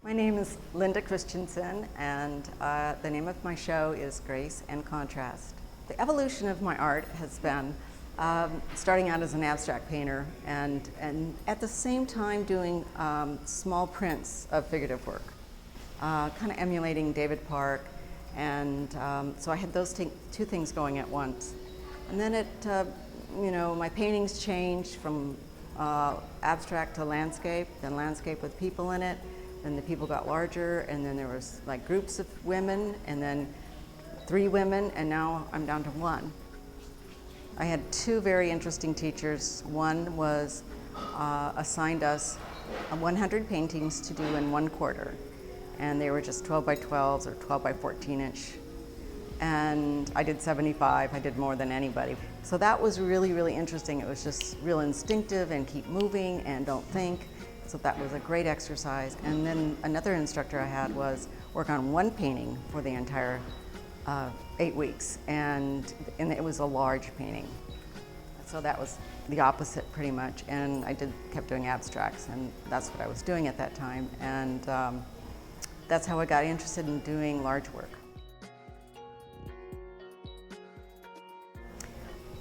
My name is Linda Christiansen, and the name of my show is Grace and Contrast. The evolution of my art has been starting out as an abstract painter and at the same time doing small prints of figurative work, kind of emulating David Park. And so I had those two things going at once. And then my paintings changed from abstract to landscape, then landscape with people in it. Then the people got larger, and then there was like groups of women, and then 3 women, and now I'm down to 1. I had 2 very interesting teachers. One was assigned us 100 paintings to do in 1 quarter, and they were just 12 by 12s or 12 by 14 inch. And I did 75, I did more than anybody. So that was really, really interesting. It was just real instinctive and keep moving and don't think. So that was a great exercise. And then another instructor I had was work on 1 painting for the entire 8 weeks. And it was a large painting. So that was the opposite pretty much. And I kept doing abstracts, and that's what I was doing at that time. And that's how I got interested in doing large work.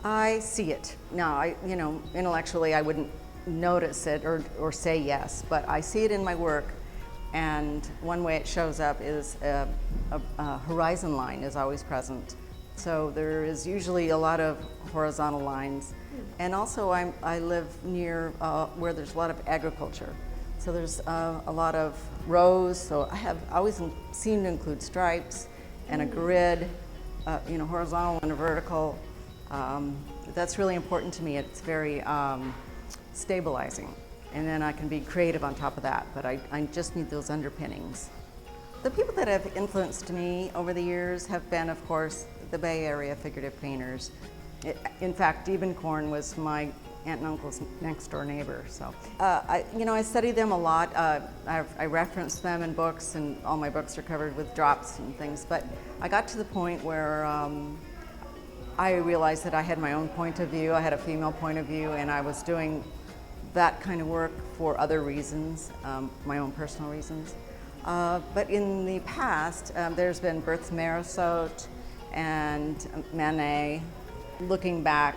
I see it. Now, intellectually I wouldn't notice it or say yes, but I see it in my work, and one way it shows up is a horizon line is always present. So there is usually a lot of horizontal lines, and also I live near where there's a lot of agriculture. So there's a lot of rows, so I have always seemed to include stripes and a grid, horizontal and a vertical. That's really important to me. It's very stabilizing, and then I can be creative on top of that, but I just need those underpinnings. The people that have influenced me over the years have been, of course, the Bay Area figurative painters. In fact, Diebenkorn was my aunt and uncle's next door neighbor. So I study them a lot. I reference them in books, and all my books are covered with drops and things, but I got to the point where I realized that I had my own point of view. I had a female point of view, and I was doing that kind of work for other reasons, my own personal reasons. But in the past, there's been Berthe Morisot and Manet. Looking back,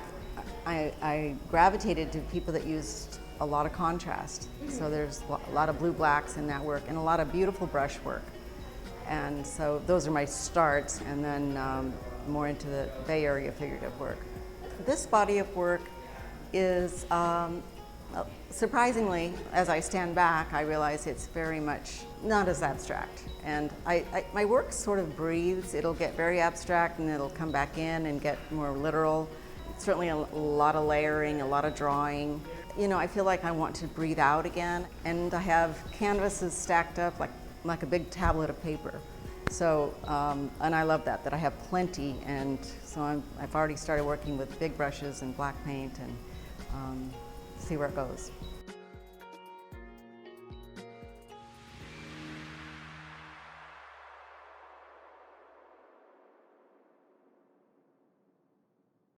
I gravitated to people that used a lot of contrast. So there's a lot of blue blacks in that work and a lot of beautiful brush work. And so those are my starts, and then more into the Bay Area figurative work. This body of work is, surprisingly, as I stand back, I realize it's very much not as abstract. And my work sort of breathes. It'll get very abstract, and it'll come back in and get more literal. Certainly a lot of layering, a lot of drawing. I feel like I want to breathe out again, and I have canvases stacked up like a big tablet of paper. So, and I love that I have plenty, and so I've already started working with big brushes and black paint, and see where it goes.